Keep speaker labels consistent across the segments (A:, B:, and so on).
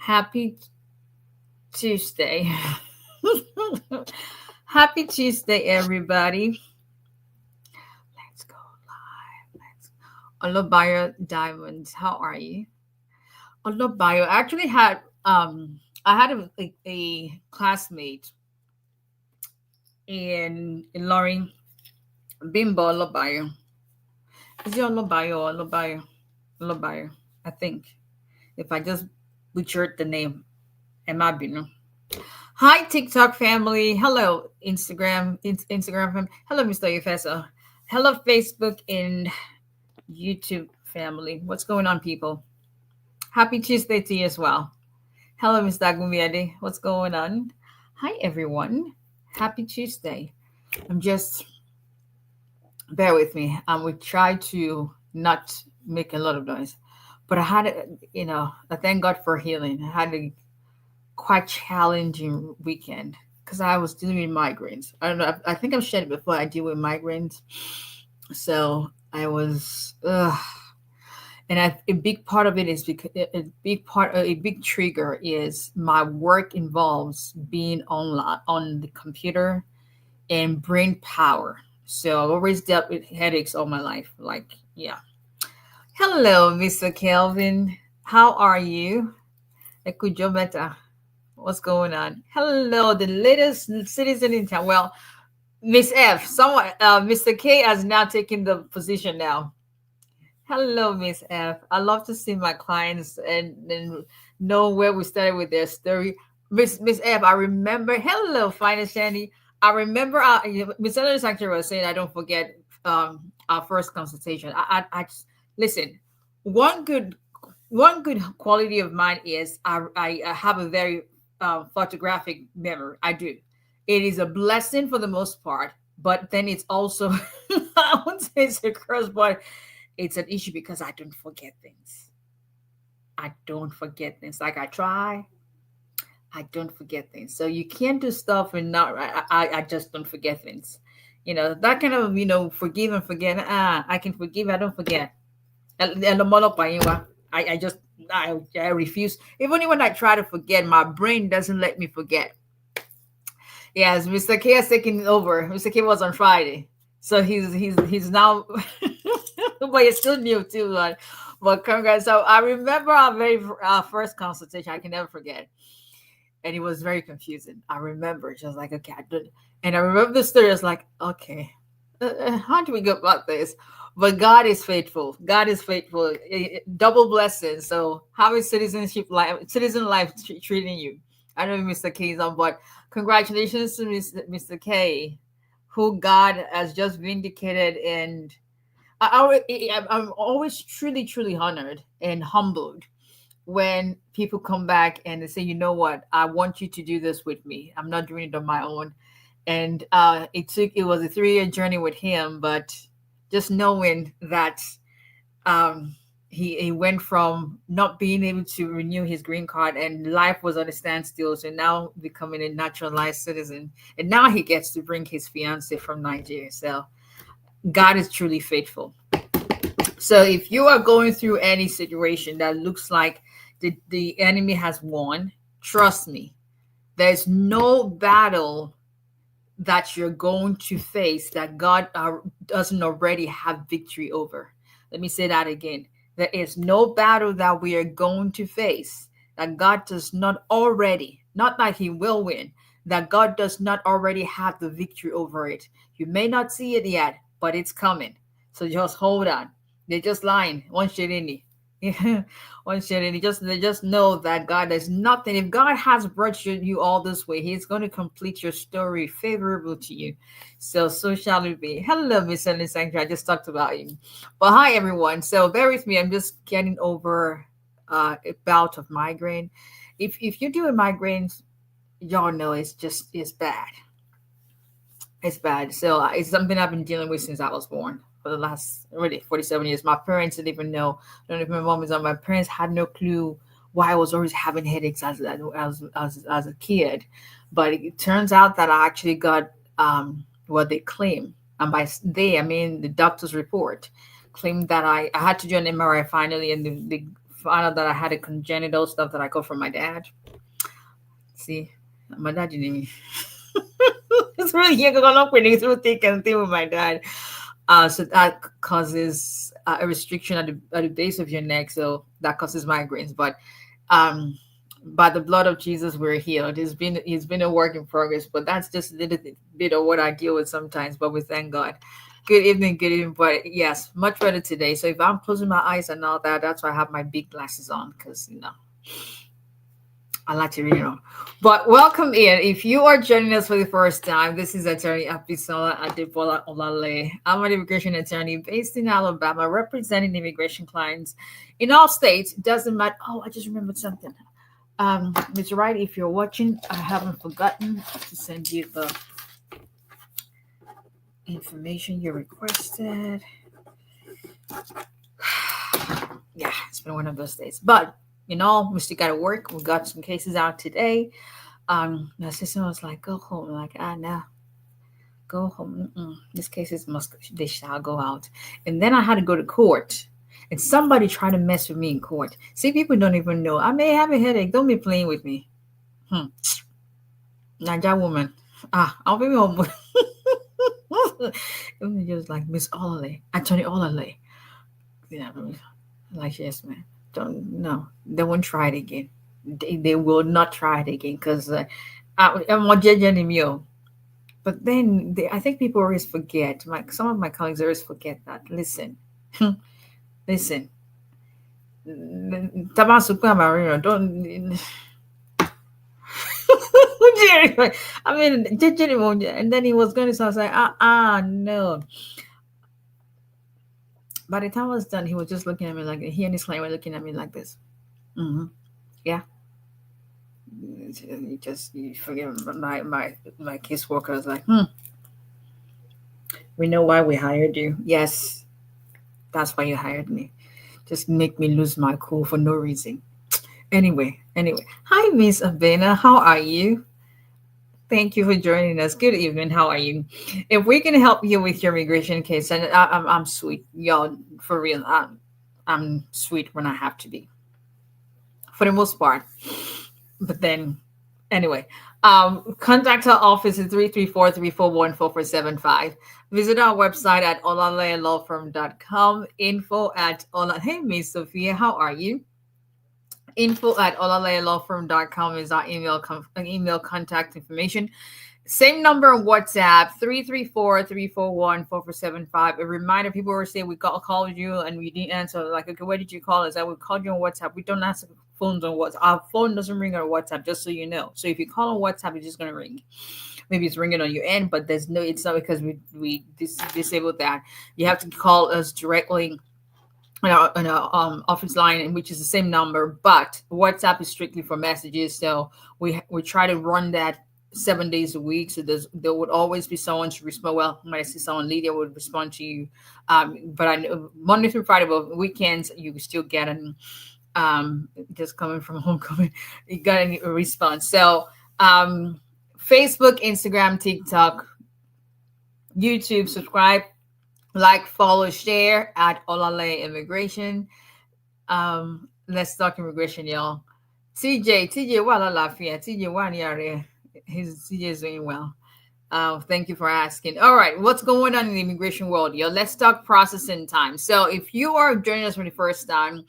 A: Happy Tuesday. Happy Tuesday, everybody. Let's go live. Olobayo Diamonds, how are you? Olobayo, I actually had I had a classmate in Loring, Bimbo Olobayo. Is it Olobayo? I think. If I just butchered the name, am I being? Hi, TikTok family. Hello, Instagram family. Hello, Mr. Professor. Hello, Facebook and YouTube family. What's going on, people? Happy Tuesday to you as well. Hello, Mr. Agumiade. What's going on? Hi, everyone. Happy Tuesday. I'm just, bear with me. We try to not make a lot of noise, but I had, I thank God for healing. I had a quite challenging weekend because I was dealing with migraines. I don't know. I think I've shared it before. I deal with migraines, so I was, and a big part of it is because a big trigger is my work involves being online on the computer and brain power. So I've always dealt with headaches all my life. Like, yeah. Hello, Mr. Kelvin. How are you? 𝒊𝒎𝒎𝒊𝒈𝒓𝒂𝒏𝒕. What's going on? Hello, the latest citizen in town. Well, Miss F, someone, Mr. K has now taken the position now. Hello, Miss F. I love to see my clients and know where we started with their story. Miss F, I remember. Hello, Finest Shandy. I remember. Miss Ellis actually was saying, I don't forget our first consultation. I just listen. One good quality of mine is I have a very photographic memory. I do. It is a blessing for the most part, but then it's also I won't say it's a curse, but it's an issue because I don't forget things. I don't forget things. Like I try, I don't forget things. So you can't do stuff and not. I just don't forget things. That kind of forgive and forget. I can forgive. I don't forget. I just I refuse. Even when I try to forget, my brain doesn't let me forget. Yes, Mr. K has taken over. Mr. K was on Friday, so he's now, but he's still new too. But congrats! So I remember our very first consultation. I can never forget, and it was very confusing. I remember just like okay, and I remember the story. I was like, okay, how do we go about this? But God is faithful. God is faithful. Double blessing. So how is citizen life treating you? I know Mr. K is on, but congratulations to Mr. K, who God has just vindicated. And I'm always truly, truly honored and humbled when people come back and they say, you know what, I want you to do this with me. I'm not doing it on my own. And it was a 3-year journey with him, but just knowing that he went from not being able to renew his green card and life was on a standstill to now becoming a naturalized citizen. And now he gets to bring his fiance from Nigeria. So God is truly faithful. So if you are going through any situation that looks like the enemy has won, trust me, there's no battle that you're going to face that God doesn't already have victory over. Let me say that again. There is no battle that we are going to face that God does not already, not that he will win, that God does not already have the victory over it. You may not see it yet, but it's coming. So just hold on. They're just lying. One shit in it. One shit in it. They just know that God is nothing. If God has brought you all this way, he's going to complete your story favorable to you. So shall it be. Hello, Miss Ellen Sanctuary. I just talked about you. Well, hi, everyone. So bear with me. I'm just getting over a bout of migraine. If you're doing migraines, y'all know it's bad. It's bad. So it's something I've been dealing with since I was born. For the last already 47 years. My parents didn't even know. I don't know if my mom is on. My parents had no clue why I was always having headaches as a kid. But it turns out that I actually got what they claim. And by they, I mean the doctor's report claimed that I had to do an MRI finally, and they found out that I had a congenital stuff that I got from my dad. See, my dad didn't. It's really here going up when through thick and thin with my dad. So that causes a restriction at the base of your neck. So that causes migraines. But by the blood of Jesus, we're healed. It's been a work in progress, but that's just a little bit of what I deal with sometimes. But we thank God. Good evening, good evening. But yes, much better today. So if I'm closing my eyes and all that, that's why I have my big glasses on, because I like to read. But welcome in. If you are joining us for the first time, this is Attorney Abisola Adebola-Olaleye. I'm an immigration attorney based in Alabama, representing immigration clients in all states. Doesn't matter. Oh, I just remembered something. Mr. Wright, if you're watching, I haven't forgotten to send you the information you requested. Yeah, it's been one of those days. But we still got to work. We got some cases out today. My sister was like, "Go home." I'm like, no, go home. These cases they shall go out. And then I had to go to court, and somebody tried to mess with me in court. See, people don't even know. I may have a headache. Don't be playing with me. Niger woman. I'll be home. It was just like Miss Olaleye, Attorney Olaleye. Like, yes, man. They won't try it again. They will not try it again, because I'm not judging him. But then I think people always forget. Some of my colleagues always forget that. Listen. Tabasuku Marino, don't. I mean, judging him, and then he was going to say, I was like, no. By the time I was done, he was just looking at me like, he and his client were looking at me like this. Yeah. You forget my caseworker was like, we know why we hired you. Yes, that's why you hired me. Just make me lose my cool for no reason. Anyway. Hi, Miss Abena. How are you? Thank you for joining us. Good evening. How are you? If we can help you with your immigration case, and I'm sweet, y'all, for real. I'm sweet when I have to be, for the most part. But then, anyway, contact our office at 334-341-4475. Visit our website at olaleyelawfirm.com. Hey, Miss Sophia, how are you? info@olaleyelawfirm.com is our email contact information. Same number on WhatsApp, 334-341-4475. A reminder, people were saying we called you and we didn't answer. Like, okay, where did you call us? I would call you on WhatsApp. We don't answer phones on WhatsApp. Our phone doesn't ring on WhatsApp, just so you know. So if you call on WhatsApp, it's just going to ring. Maybe it's ringing on your end, but it's not because we disabled that. You have to call us directly on our office line, which is the same number, but WhatsApp is strictly for messages. So we try to run that 7 days a week. So there would always be someone to respond. Well, when I see someone, Lydia would respond to you. But I know Monday through Friday, but weekends you still get just coming from homecoming, you got a response. So Facebook, Instagram, TikTok, YouTube, subscribe, like, follow, share at Olaleye Immigration. Let's talk immigration, y'all. TJ, wala lafia. TJ, TJ is doing well. Thank you for asking. All right, what's going on in the immigration world, y'all? Let's talk processing time. So if you are joining us for the first time,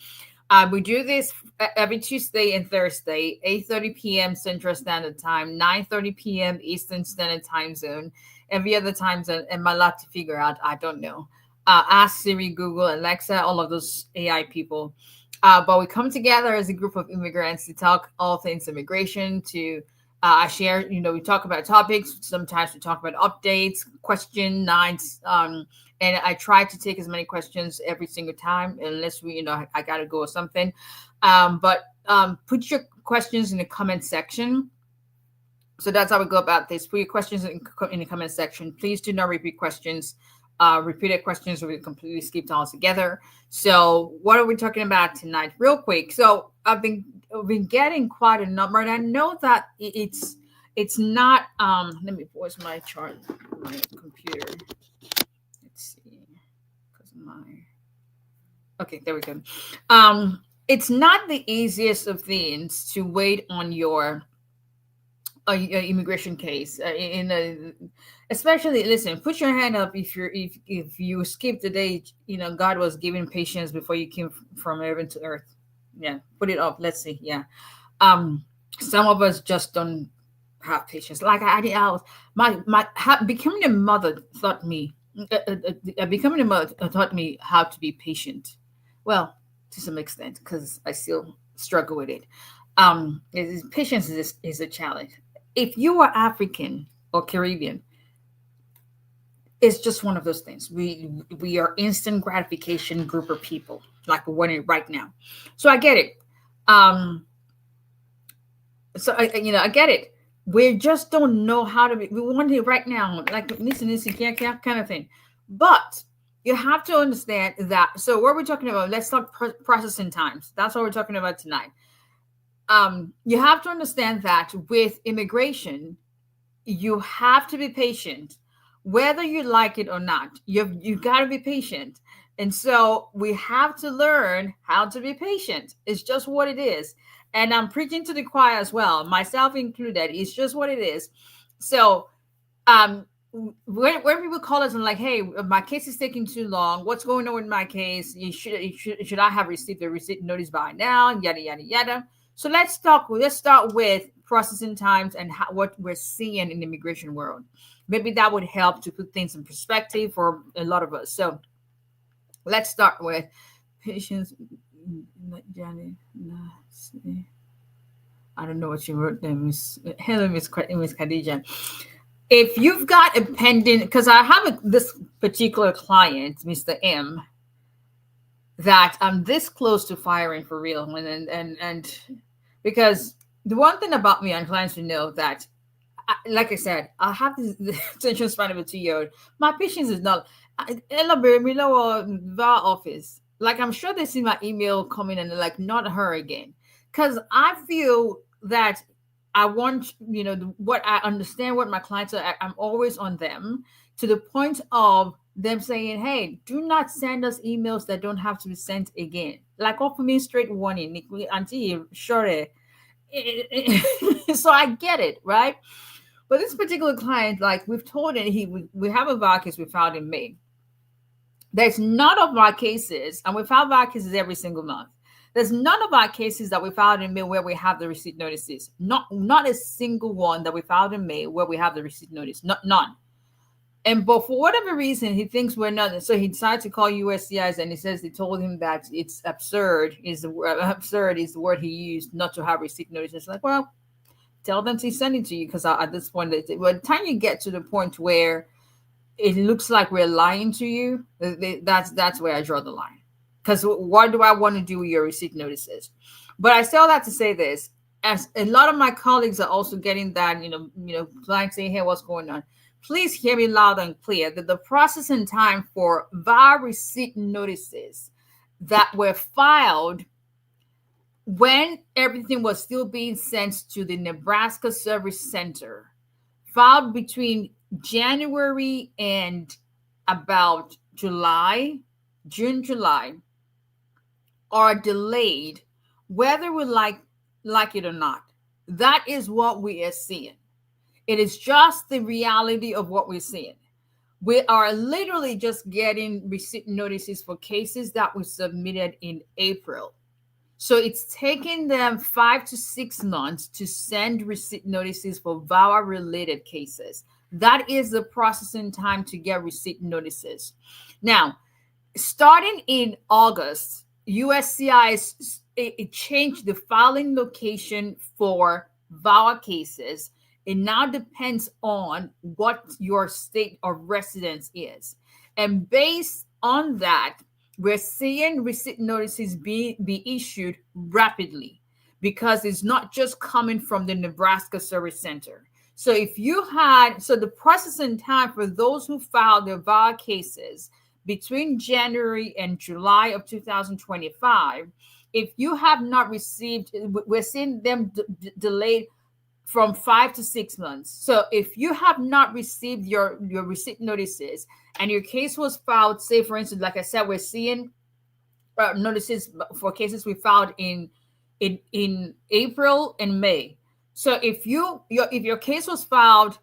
A: we do this every Tuesday and Thursday, 8:30 p.m. Central Standard Time, 9:30 p.m. Eastern Standard Time Zone. Every other time zone, and my lot to figure out, I don't know. Ask Siri, Google, Alexa, all of those AI people. But we come together as a group of immigrants to talk all things immigration, to share, we talk about topics. Sometimes we talk about updates, question nights. And I try to take as many questions every single time, unless I got to go or something. But put your questions in the comment section. So that's how we go about this. Put your questions in the comment section. Please do not repeat questions. Repeated questions will be completely skipped altogether. So what are we talking about tonight? Real quick. So I've been getting quite a number, and I know that it's not. Let me pause my chart, my computer. Let's see, because okay, there we go. it's not the easiest of things to wait on your immigration case especially, listen, put your hand up if you skipped the day, God was giving patience before you came from heaven to earth. Yeah, put it up, let's see. Yeah. Some of us just don't have patience. Like I was, becoming a mother taught me becoming a mother taught me how to be patient. Well, to some extent, because I still struggle with it. Patience is a challenge. If you are African or Caribbean, it's just one of those things. We are instant gratification group of people, like we're winning right now. So I get it. I get it. We just don't know how to be. We want it right now, like listen, kind of thing. But you have to understand that. So what we're talking about, let's talk processing times. That's what we're talking about tonight. You have to understand that with immigration, you have to be patient, whether you like it or not. You've got to be patient. And so we have to learn how to be patient. It's just what it is. And I'm preaching to the choir as well, myself included. It's just what it is. So when people call us and like, hey, my case is taking too long. What's going on with my case? Should I have received the receipt notice by now? Yada, yada, yada. So let's start with processing times and what we're seeing in the immigration world. Maybe that would help to put things in perspective for a lot of us. So let's start with patience. I don't know what you wrote there, Miss. Hello, Miss Khadija. If you've got a pending, because I have this particular client, Mr. M, that I'm this close to firing for real, and because the one thing about me, and clients to know that, like I said, I have the attention span of a 2-year-old. My patience is not. Office. Like, I'm sure they see my email coming and they're like, not her again. Because I feel that I want, what I understand what my clients are, I'm always on them to the point of them saying, hey, do not send us emails that don't have to be sent again. Like, offer me straight warning until you sure. So I get it, right? But this particular client, like we've told him, we have a VAR case we filed in May. There's none of our cases, and we file VAR cases every single month. There's none of our cases that we filed in May where we have the receipt notices. Not a single one that we filed in May where we have the receipt notice. None. But for whatever reason, he thinks we're not. So he decided to call USCIS, and he says they told him that it's absurd. Absurd is the word he used, not to have receipt notices. Like, well, tell them to send it to you, because at this point, by the time you get to the point where it looks like we're lying to you, that's where I draw the line. Because what do I want to do with your receipt notices? But I say all that to say this, as a lot of my colleagues are also getting that, clients saying, hey, what's going on? Please hear me loud and clear that the processing time for VAR receipt notices that were filed when everything was still being sent to the Nebraska Service Center, filed between January and about June, July, are delayed, whether we like it or not. That is what we are seeing. It is just the reality of what we're seeing. We are literally just getting receipt notices for cases that we submitted in April. So it's taking them 5 to 6 months to send receipt notices for VAWA-related cases. That is the processing time to get receipt notices. Now, starting in August, USCIS it changed the filing location for VAWA cases. It now depends on what your state of residence is. And based on that, we're seeing receipt notices be issued rapidly, because it's not just coming from the Nebraska Service Center. So the processing time for those who filed their VAWA cases between January and July of 2025, if you have not received, we're seeing them delayed from 5 to 6 months. So if you have not received your receipt notices and your case was filed, say, for instance, like I said, we're seeing notices for cases we filed in April and May. So if your case was filed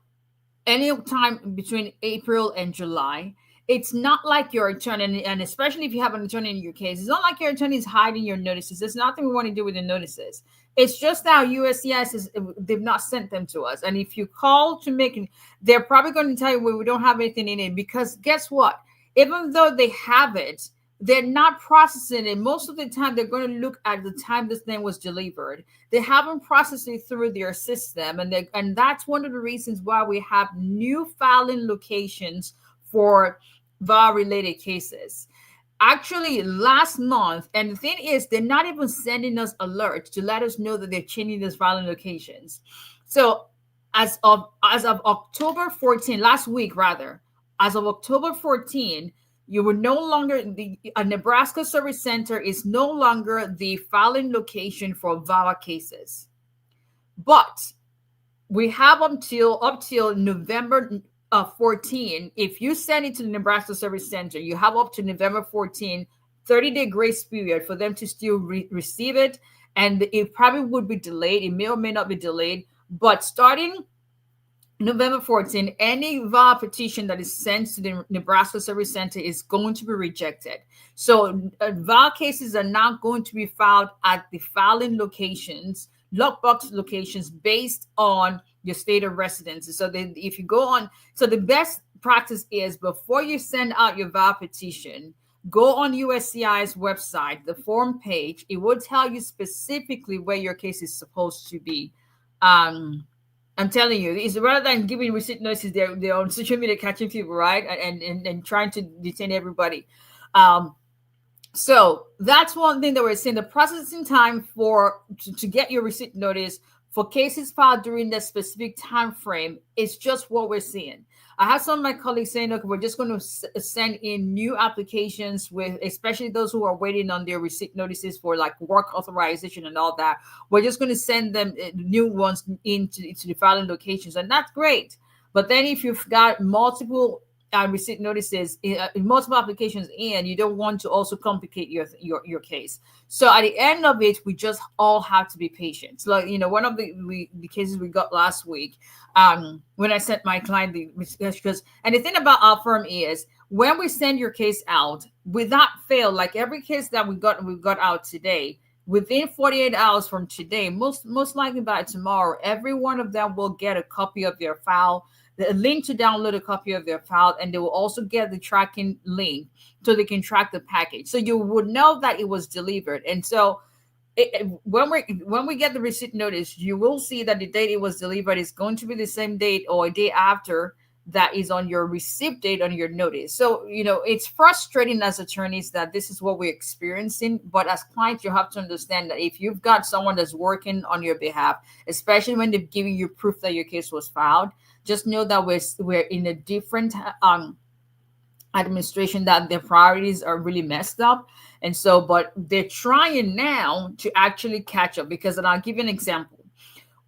A: any time between April and July, it's not like your attorney, and especially if you have an attorney in your case, it's not like your attorney is hiding your notices. There's nothing we want to do with the notices. It's just now USCIS they've not sent them to us. And if you call to make, they're probably going to tell you, well, we don't have anything in it, because guess what? Even though they have it, they're not processing it. Most of the time, they're going to look at the time this thing was delivered. They haven't processed it through their system. And that's one of the reasons why we have new filing locations for VAR-related cases. Actually, last month, and the thing is, they're not even sending us alerts to let us know that they're changing those filing locations. So as of October 14, last week rather, as of October 14, you were no longer a Nebraska Service Center is no longer the filing location for VAWA cases. But we have up till November 14. If you send it to the Nebraska Service Center, you have up to November 14, 30-day grace period for them to still receive it. And it probably would be delayed. It may or may not be delayed. But starting November 14, any VAWA petition that is sent to the Nebraska Service Center is going to be rejected. So VAWA cases are not going to be filed at the filing locations, lockbox locations, based on your state of residency. So if you go on, so the best practice is, before you send out your VAWA petition, go on USCI's website, the form page. It will tell you specifically where your case is supposed to be. I'm telling you, it's rather than giving receipt notices, they're on social media catching people, right? And trying to detain everybody. So that's one thing that we're seeing. The processing time to get your receipt notice for cases filed during that specific time frame is just what we're seeing. I have some of my colleagues saying, okay, we're just going to send in new applications, with especially those who are waiting on their receipt notices for like work authorization and all that. We're just going to send them new ones into the filing locations, and that's great. But then if you've got multiple receipt notices, multiple applications in, you don't want to also complicate your case. So at the end of it, we just all have to be patient. So, like, one of the cases we got last week, when I sent my client because the thing about our firm is, when we send your case out, without fail, like every case that we got out today, within 48 hours from today, most likely by tomorrow, every one of them will get a copy of their file, the link to download a copy of their file, and they will also get the tracking link so they can track the package. So you would know that it was delivered. And so when we get the receipt notice, you will see that the date it was delivered is going to be the same date or a day after that is on your receipt date on your notice. So, it's frustrating as attorneys that this is what we're experiencing. But as clients, you have to understand that if you've got someone that's working on your behalf, especially when they're giving you proof that your case was filed, just know that we're in a different administration, that their priorities are really messed up. And so, but they're trying now to actually catch up, because, and I'll give you an example.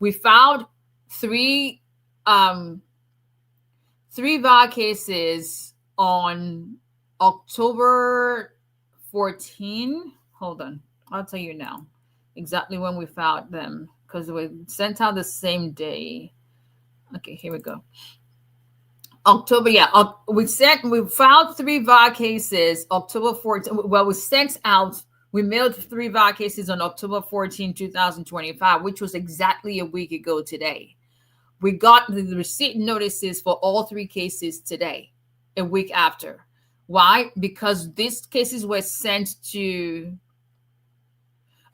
A: We filed three VAWA cases on October 14. Hold on. I'll tell you now exactly when we filed them, because we sent out the same day. Okay, here we go. October, yeah. We filed three VAWA cases October 14. Well, we mailed three VAWA cases on October 14, 2025, which was exactly a week ago today. We got the receipt notices for all three cases today, a week after. Why? Because these cases were sent to...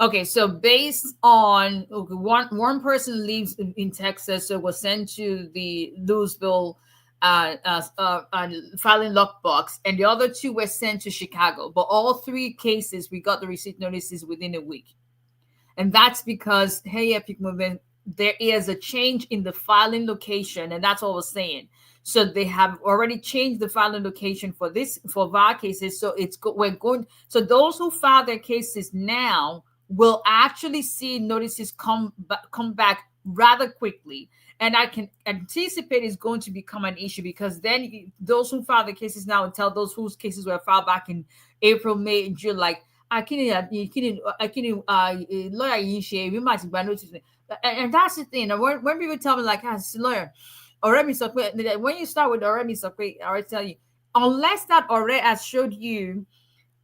A: Okay, so based on one person lives in Texas, so it was sent to the Louisville filing lockbox, and the other two were sent to Chicago. But all three cases, we got the receipt notices within a week. And that's because, hey, Epic Movement, there is a change in the filing location, and that's what I was saying. So they have already changed the filing location for VAWA cases. So so those who file their cases now will actually see notices come back rather quickly. And I can anticipate it's going to become an issue, because then those who file the cases now will tell those whose cases were filed back in April, May, and June, like, 𝒊𝒎𝒎𝒊𝒈𝒓𝒂𝒏𝒕, we might be noticing. And that's the thing. When people tell me like, as lawyer, 𝒊𝒎𝒎𝒊𝒈𝒓𝒂𝒏𝒕, when you start with 𝒊𝒎𝒎𝒊𝒈𝒓𝒂𝒏𝒕, I already tell you, unless that already has showed you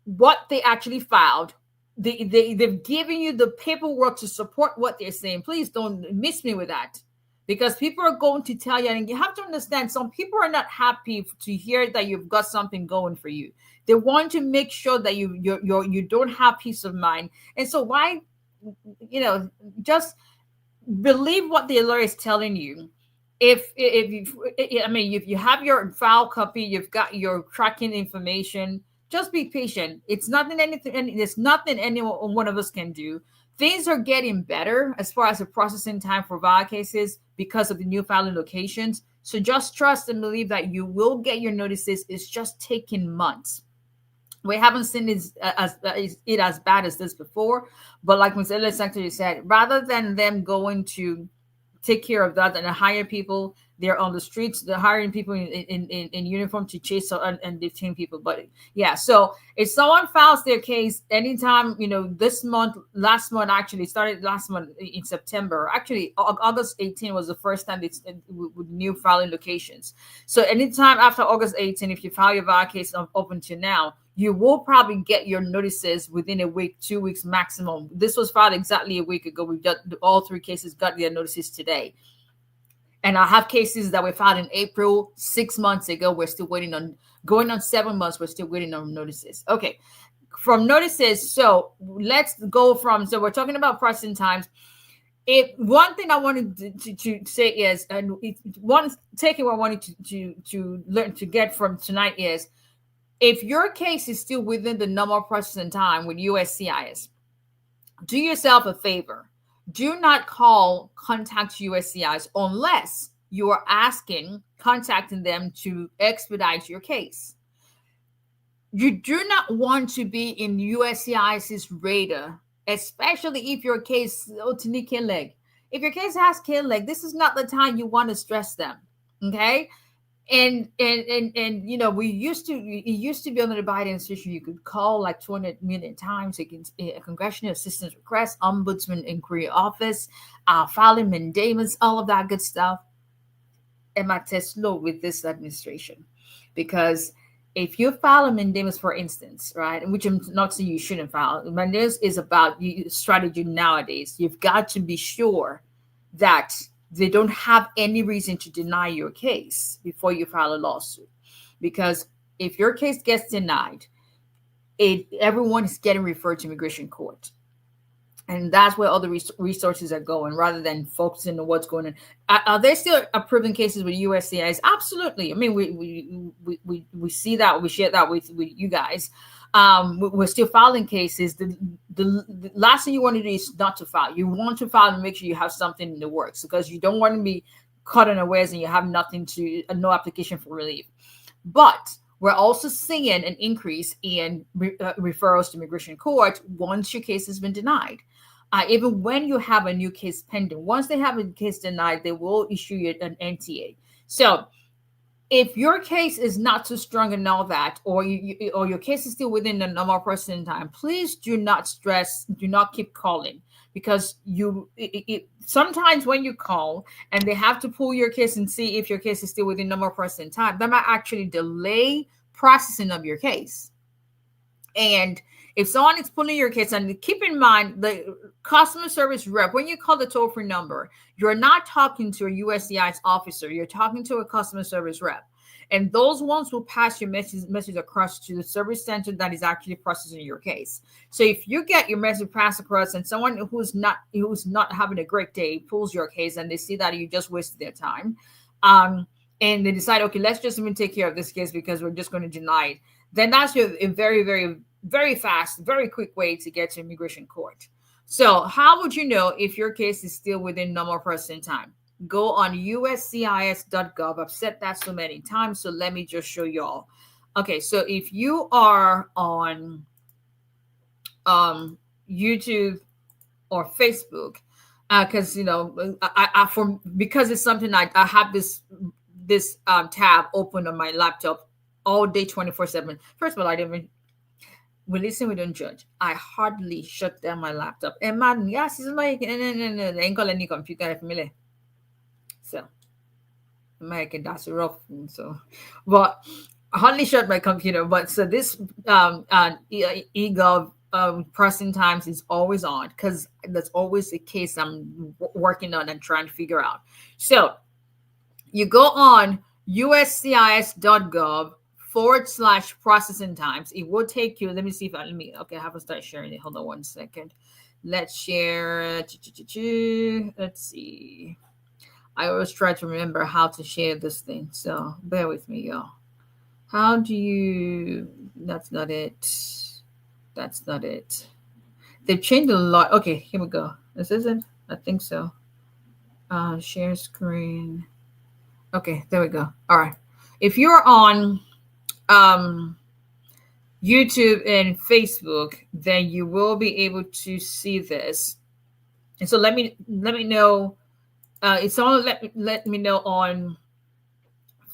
A: what they actually filed, they've given you the paperwork to support what they're saying. Please don't miss me with that, because people are going to tell you, and you have to understand, some people are not happy to hear that you've got something going for you. They want to make sure that you don't have peace of mind. And so why, just believe what the lawyer is telling you. If you have your file copy, you've got your tracking information, just be patient. It's nothing, anything, there's nothing any one of us can do. Things are getting better as far as the processing time for VAWA cases because of the new filing locations. So just trust and believe that you will get your notices. It's just taking months. We haven't seen it as bad as this before, but like Ms. Secretary said, rather than them going to take care of that and hire people, they're on the streets, they're hiring people in uniform to chase and detain people. But yeah, so if someone files their case anytime, this month, last month, actually started last month in September, actually August 18 was the first time it's with new filing locations. So anytime after August 18, if you file your VAWA case up until now, you will probably get your notices within a week, 2 weeks maximum. This was filed exactly a week ago. We've got all 3 cases got their notices today. And I have cases that were filed in April 6 months ago. We're still waiting on, going on 7 months. We're still waiting on notices. Okay. From notices. So let's go from, so we're talking about processing times. One thing I wanted to say is, and one takeaway I wanted to learn to get from tonight is, if your case is still within the normal processing time with USCIS, do yourself a favor. Do not contact USCIS unless you are contacting them to expedite your case. You do not want to be in USCIS's radar, especially if your case, 𝒊𝒎𝒎𝒊𝒈𝒓𝒂𝒏𝒕. If your case has 𝒊𝒎𝒎𝒊𝒈𝒂𝒏𝒕, this is not the time you want to stress them. Okay. And we used to be under the Biden administration, you could call like 200 million times against a congressional assistance request, ombudsman inquiry office, filing mandamus, all of that good stuff. And my test slow with this administration, because if you file a mandamus, for instance, right, which I'm not saying you shouldn't file, mandamus is about strategy nowadays. You've got to be sure that they don't have any reason to deny your case before you file a lawsuit. Because if your case gets denied, everyone is getting referred to immigration court. And that's where all the resources are going, rather than focusing on what's going on. Are there still approving cases with USCIS? Absolutely. I mean, we see that, we share that with you guys. We're still filing cases. The last thing you want to do is not to file. You want to file and make sure you have something in the works, because you don't want to be caught unawares and you have no application for relief. But we're also seeing an increase in referrals to immigration court once your case has been denied. Even when you have a new case pending, once they have a case denied, they will issue you an NTA. So if your case is not too strong and all that, or your case is still within the normal processing time, please do not stress, do not keep calling, because sometimes when you call and they have to pull your case and see if your case is still within normal processing time, that might actually delay processing of your case. And if someone is pulling your case, and keep in mind, the customer service rep, when you call the toll-free number, you're not talking to a USCIS officer, you're talking to a customer service rep. And those ones will pass your message across to the service center that is actually processing your case. So if you get your message passed across and someone who's not having a great day pulls your case and they see that you just wasted their time, and they decide, okay, let's just even take care of this case because we're just going to deny it, then that's a very, very, very fast, very quick way to get to immigration court. So how would you know if your case is still within normal processing time? Go on uscis.gov. I've said that so many times, so let me just show y'all. Okay, so if you are on YouTube or Facebook, because because it's something I have this tab open on my laptop all day 24/7. First of all, I didn't even We listen, we don't judge. I hardly shut down my laptop. And man, yes, it's like, no, ain't got any computer familiar. So, American, that's rough. So, but I hardly shut my computer. But so this eGov pressing times is always on because that's always the case I'm working on and trying to figure out. So, you go on uscis.gov/processing times. It will take you. Let me see if okay, I have to start sharing it. Hold on 1 second. Let's share. Let's see. I always try to remember how to share this thing. So bear with me, y'all. How do you, that's not it. That's not it. They've changed a lot. Okay, here we go. This isn't, I think so. Share screen. Okay, there we go. All right. If you're on YouTube and Facebook, then you will be able to see this. And so let me know. It's all let me know on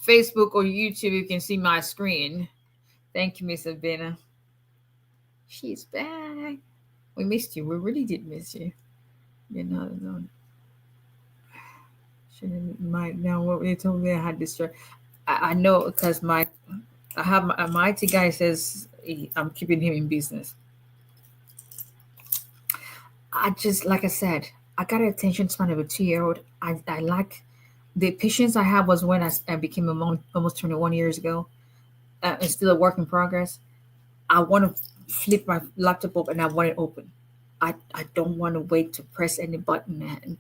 A: Facebook or YouTube. You can see my screen. Thank you, Miss Abena. She's back. We missed you. We really did miss you. You're not alone. Now what they told me I had this. I know because I have my IT guy says I'm keeping him in business. I just, like I said, I got an attention span of a 2-year-old. I like the patience I have was when I became a mom almost 21 years ago. It's still a work in progress. I want to flip my laptop up and I want it open. I don't want to wait to press any button. And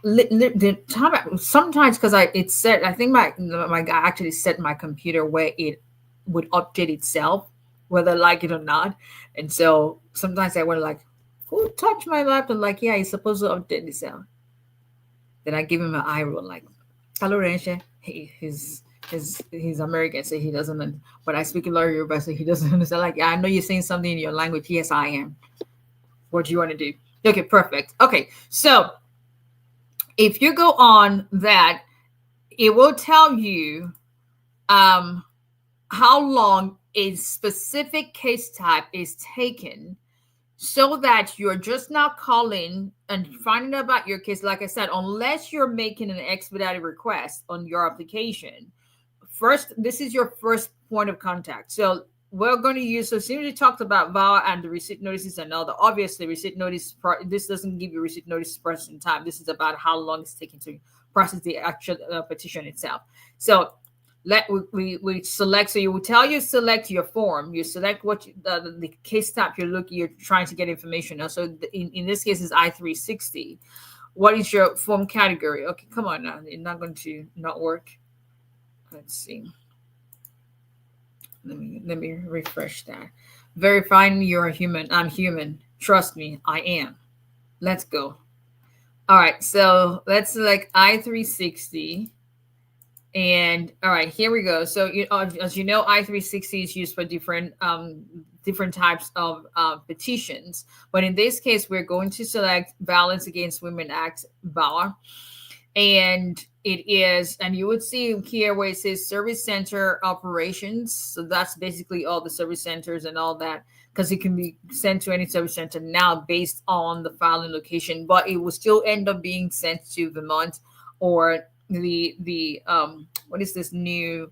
A: the time sometimes because it's set. I think my guy actually set my computer where it would update itself, whether I like it or not. And so sometimes I went like, who touched my laptop? Like, yeah, he's supposed to update itself. Then I give him an eye roll, like, hello, Rensha. He's American, so he doesn't. But I speak a lot of Yoruba, so he doesn't understand. Like, yeah, I know you're saying something in your language. Yes, I am. What do you want to do? Okay, perfect. Okay, so if you go on that, it will tell you how long a specific case type is taken, so that you're just not calling and finding out about your case. Like I said, unless you're making an expedited request on your application, first, this is your first point of contact. So we're going to use, so as soon as we talked about VAWA and the receipt notices and all the, obviously receipt notice, this doesn't give you receipt notice processing time. This is about how long it's taking to process the actual petition itself. So we select, so you will tell you select your form, you select what the case type you're trying to get information on. So in this case is I-360. What is your form category? Okay, come on now, it's not going to not work. Let's see. Let me refresh that. Verifying you're a human. I'm human. Trust me, I am. Let's go. All right, so let's select I-360. And all right, here we go. So as you know, I-360 is used for different types of petitions. But in this case, we're going to select Violence Against Women Act, VAWA. And it is, and you would see here where it says service center operations. So that's basically all the service centers and all that, because it can be sent to any service center now based on the filing location, but it will still end up being sent to Vermont or the what is this new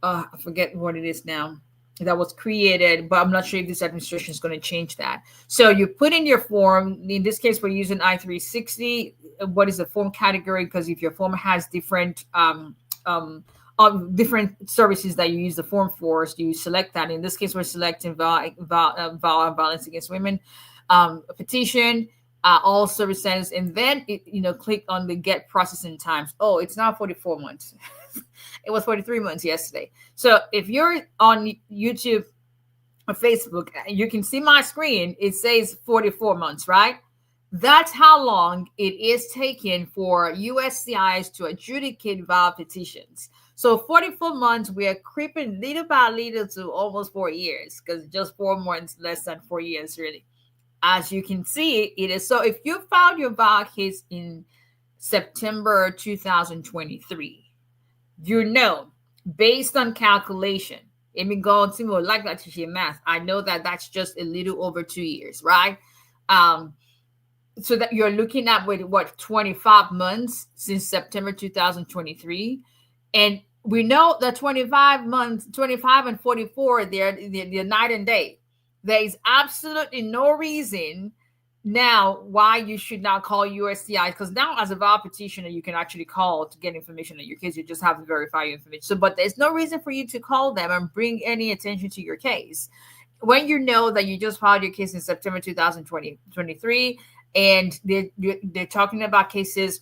A: I forget what it is now that was created, but I'm not sure if this administration is going to change that. So you put in your form. In this case, we're using I-360. What is the form category? Because if your form has different different services that you use the form for, so you select that. In this case, we're selecting violence against women petition. All service centers, and then click on the get processing times. Oh, it's now 44 months. It was 43 months yesterday. So if you're on YouTube or Facebook, you can see my screen. It says 44 months, right? That's how long it is taking for USCIS to adjudicate VAWA petitions. So 44 months, we are creeping little by little to almost 4 years, because just 4 months, less than 4 years, really. As you can see, it is. So if you filed your VAWA case in September 2023, based on calculation, 𝒊𝒎𝒎𝒊𝒈𝒓𝒂𝒏𝒕 like that to share math. I know that that's just a little over 2 years, right? So that you're looking at what 25 months since September 2023, and we know that 25 months, 25 and 44, they're night and day. There is absolutely no reason now why you should not call USCI, because now as a VAWA petitioner, you can actually call to get information on your case. You just have to verify your information. So, but there's no reason for you to call them and bring any attention to your case when you know that you just filed your case in September 2023, and they're talking about cases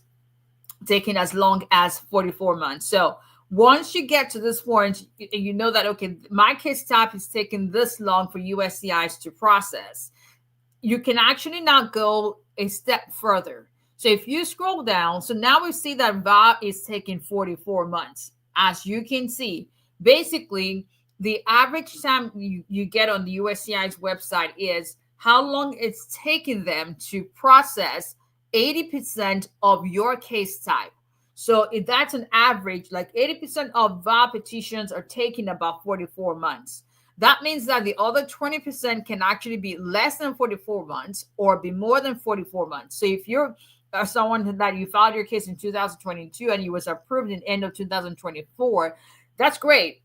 A: taking as long as 44 months. So once you get to this point, you know that, okay, my case type is taking this long for USCIs to process. You can actually now go a step further. So if you scroll down, so now we see that VAWA is taking 44 months. As you can see, basically, the average time you get on the USCI's website is how long it's taking them to process 80% of your case type. So if that's an average, like 80% of VAWA petitions are taking about 44 months. That means that the other 20% can actually be less than 44 months or be more than 44 months. So if you're someone that you filed your case in 2022 and you was approved in end of 2024, that's great.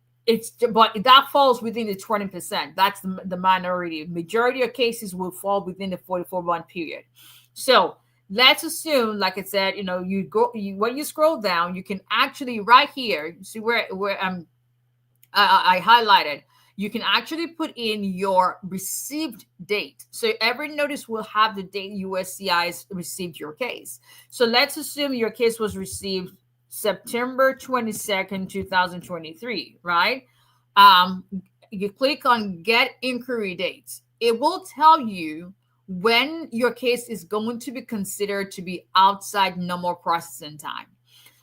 A: But that falls within the 20%. That's the minority. Majority of cases will fall within the 44-month period. So let's assume, like I said, when you scroll down, you can actually right here, see where I highlighted, you can actually put in your received date. So every notice will have the date USCI's received your case. So let's assume your case was received September 22nd, 2023, right? You click on get inquiry dates. It will tell you when your case is going to be considered to be outside normal processing time.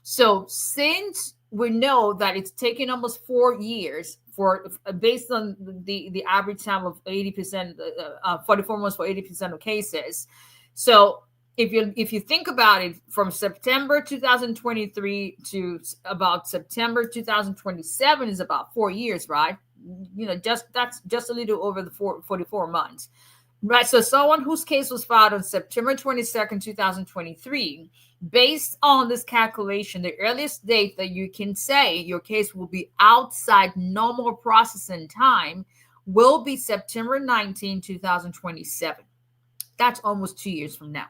A: So since we know that it's taking almost 4 years based on the average time of 80%, 44 months for 80% of cases. So if you think about it, from September 2023 to about September 2027 is about 4 years, right? That's just a little over the 44 months. Right. So someone whose case was filed on September 22nd, 2023, based on this calculation, the earliest date that you can say your case will be outside normal processing time will be September 19, 2027. That's almost 2 years from now.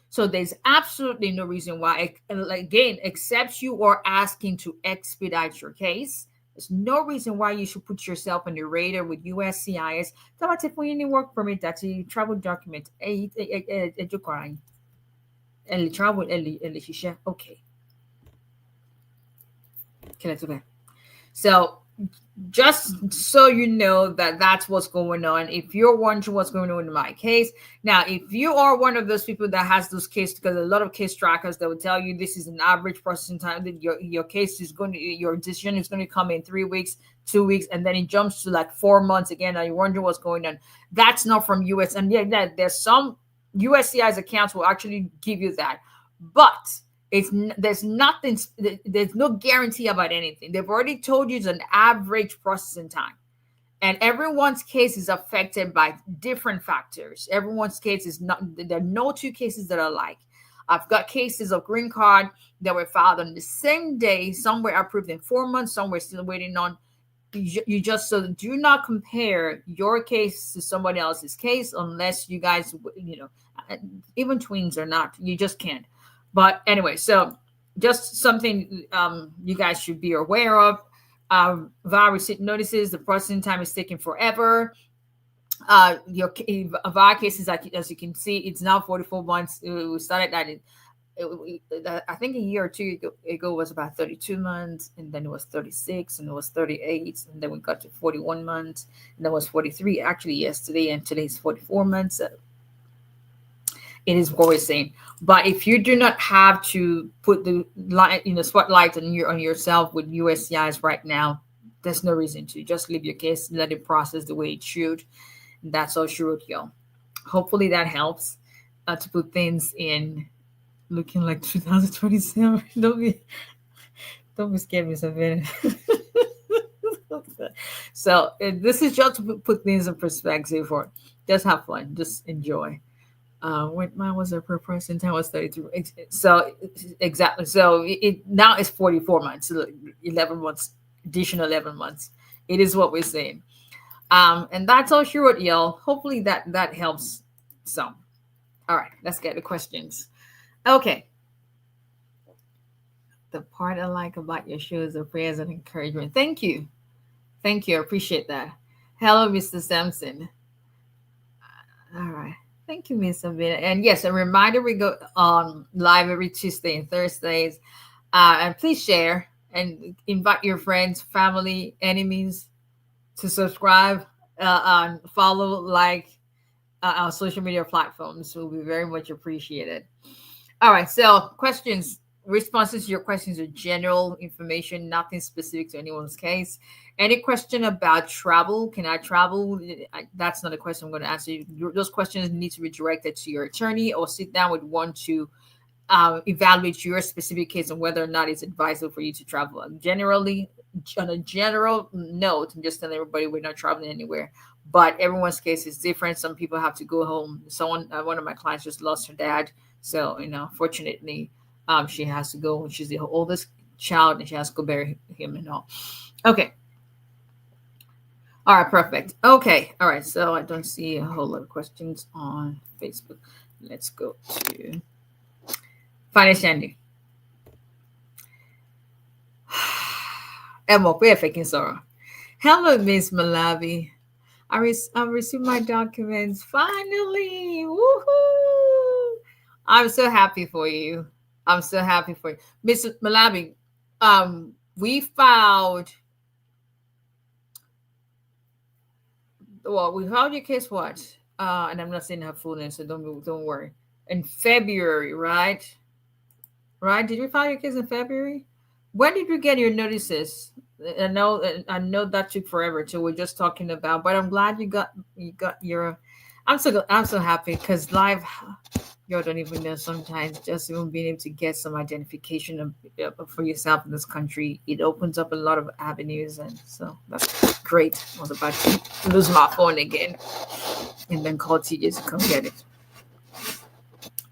A: So there's absolutely no reason why, again, except you are asking to expedite your case. There's no reason why you should put yourself on your radar with USCIS. 𝒊𝒎𝒎𝒊𝒈𝒓𝒂𝒏𝒕 work permit that travel document. Travel okay. Okay. So just so you know that that's what's going on. If you're wondering what's going on in my case, now if you are one of those people that has those cases, because a lot of case trackers that will tell you this is an average processing time, that your case is going to, your decision is going to come in 3 weeks, 2 weeks, and then it jumps to like 4 months again, and you're wondering what's going on. That's not from US. And yeah, there's some USCI's accounts will actually give you that, but there's no guarantee about anything. They've already told you it's an average processing time, and everyone's case is affected by different factors. Everyone's case is not, there are no two cases that are alike. I've got cases of green card that were filed on the same day. Some were approved in 4 months, some were still waiting on. You just, so do not compare your case to somebody else's case unless you guys, even twins or not, you just can't. But anyway, so just something you guys should be aware of. VAWA receipt notices, the processing time is taking forever. Your VAWA cases, as you can see, it's now 44 months. We started that I think a year or two ago was about 32 months, and then it was 36, and it was 38, and then we got to 41 months, and then it was 43 actually yesterday, and today is 44 months. It is worrisome. But if you do not have to put the light, spotlight on yourself with USCIs right now, there's no reason to. Just leave your case, let it process the way it should. And that's all she wrote, y'all. Hopefully that helps to put things in looking like 2027. Don't be scared, Miss Savannah. So this is just to put things in perspective for just have fun, just enjoy. When mine was a per person, 10 was 33. So exactly. So now it's 44 months, so 11 months, additional 11 months. It is what we're saying. And that's all sure, y'all. Hopefully that helps some. All right, let's get the questions. Okay. The part I like about your show is the prayers and encouragement. Thank you. Thank you. I appreciate that. Hello, Mr. Sampson. All right. Thank you, Miss Amina. And yes, a reminder, we go on live every Tuesday and Thursdays. And please share and invite your friends, family, enemies to subscribe, and follow, like our social media platforms. Will be very much appreciated. All right. So questions, responses to your questions are general information, nothing specific to anyone's case. Any question about travel? Can I travel? That's not a question I'm going to answer. Those questions need to be directed to your attorney or sit down with one to evaluate your specific case and whether or not it's advisable for you to travel. Generally, on a general note, I'm just telling everybody we're not traveling anywhere, but everyone's case is different. Some people have to go home. One of my clients just lost her dad. So, fortunately, she has to go. She's the oldest child and she has to go bury him and all. Okay. All right, perfect. Okay. All right. So I don't see a whole lot of questions on Facebook. Let's go to Finance Shandy. Hello, Miss Malavi. I received my documents finally. Woohoo! I'm so happy for you. I'm so happy for you, Miss Malavi. We filed. Well, we filed your case what? And I'm not saying her full name, so don't worry. In February, right? Right? Did we file your case in February? When did you get your notices? I know that took forever. So we're just talking about, but I'm glad you got your. I'm so happy because live, you don't even know sometimes just even being able to get some identification for yourself in this country, it opens up a lot of avenues, and so that's great. I was about to lose my phone again, and then call TJ to come get it.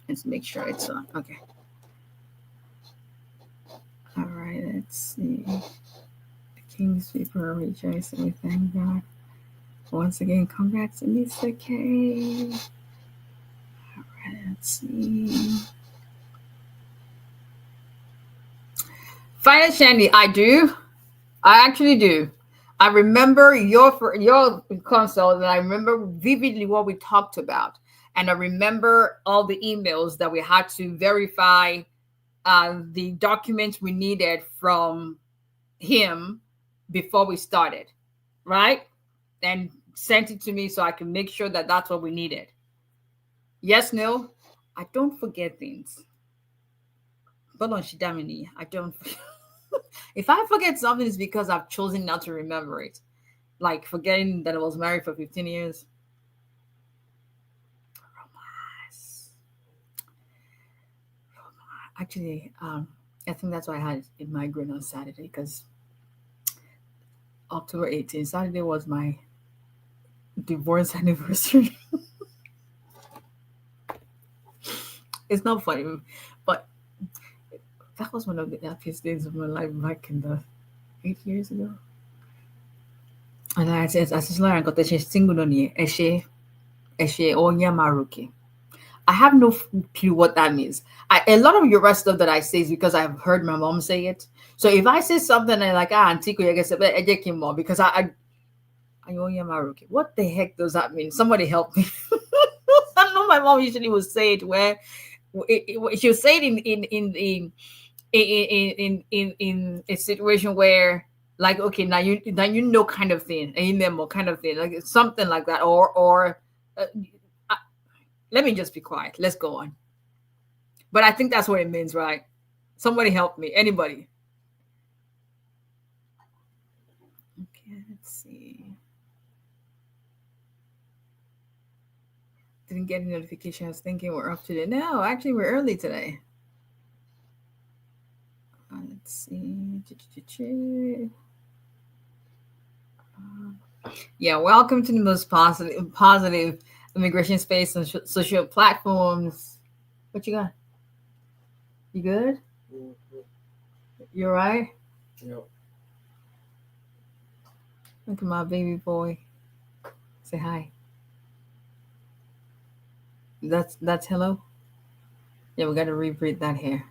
A: Let's make sure it's on. Okay. All right. Let's see. King's people are rejoicing. We thank God. Once again, congrats to Mr. K. All right, let's see. Finance Shandy, I do. I actually do. I remember your consult, and I remember vividly what we talked about. And I remember all the emails that we had to verify the documents we needed from him before we started, right? And sent it to me so I can make sure that that's what we needed. Yes, no, I don't forget things. But on Shidamini, I don't. If I forget something, it's because I've chosen not to remember it. Like forgetting that I was married for 15 years. Actually, I think that's why I had a migraine on Saturday, because October 18th, Saturday was my divorce anniversary. It's not funny, but that was one of the happiest days of my life back in the 8 years ago. And I said, as Lauren got single on here, Eshe Onyamaruke. I have no clue what that means. A lot of your rest stuff that I say is because I've heard my mom say it. So if I say something and like 𝒑𝒂𝒔𝒊𝒕, because I what the heck does that mean? Somebody help me. I know my mom usually would say it where she would say it in a situation where, like, okay, now you know, kind of thing, kind of thing, like something like that, or let me just be quiet. Let's go on. But I think that's what it means, right? Somebody help me. Anybody? Okay, let's see. Didn't get a notification. I was thinking we're up today. No, actually, we're early today. Let's see. Yeah, welcome to the most positive immigration space on social platforms. What you got? You good? You alright?
B: Yep.
A: Look at my baby boy. Say hi. That's hello. Yeah, we got to repeat that here.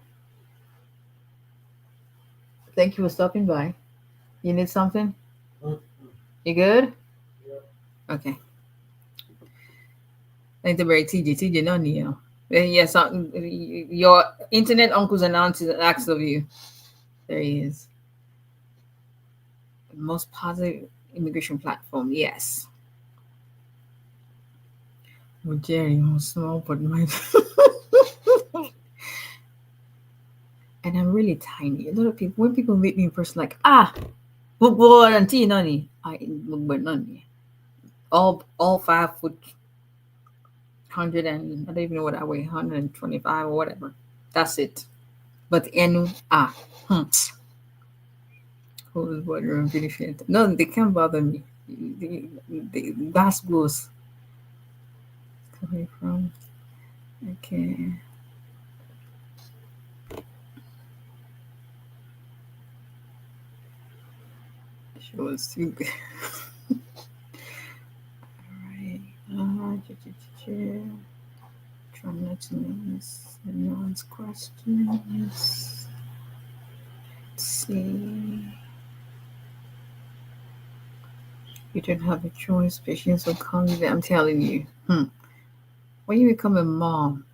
A: Thank you for stopping by. You need something? You good?
B: Yep.
A: Okay. Thank you very TJ no Neo. Yes, your internet uncles and aunties asked of you. There he is. The most positive immigration platform. Yes. Well, Jerry, I'm small, but my and I'm really tiny. A lot of people, when people meet me in person, like boy, auntie, nani, but nani. All 5 foot, 100 and I don't even know what I weigh, 125 or whatever. That's it. But hmm. Who is what you're finish it? No, they can't bother me. The basketballs coming from. Okay. She was too good. Alright. Try not to miss anyone's questions. Let's see. You don't have a choice. Patience will come. I'm telling you. When you become a mom,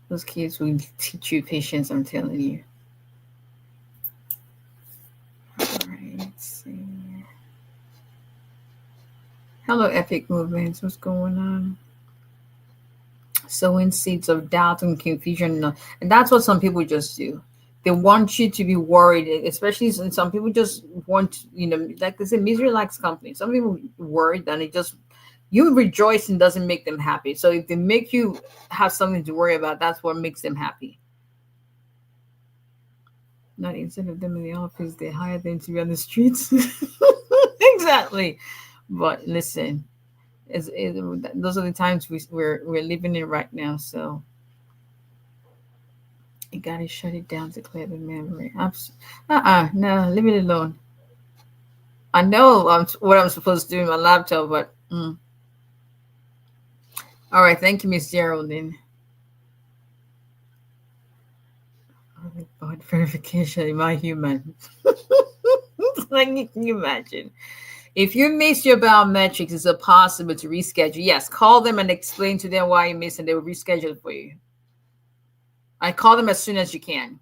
A: those kids will teach you patience. I'm telling you. All right. Let's see. Hello, epic movements. What's going on? Sowing seeds of doubt and confusion, and that's what some people just do. They want you to be worried, especially some people just want, like they say, misery likes company. Some people worried, and it just you rejoicing doesn't make them happy. So if they make you have something to worry about, that's what makes them happy. Not instead of them in the office, they hire them to be on the streets. Exactly. But listen, those are the times we're living in right now. So you gotta shut it down to clear the memory. No, leave it alone. I know what I'm supposed to do in my laptop, but all right. Thank you, Miss Geraldine. God, verification. Am I human? Like, can you imagine? If you miss your biometrics, is it possible to reschedule? Yes, call them and explain to them why you missed, and they will reschedule it for you. I call them as soon as you can.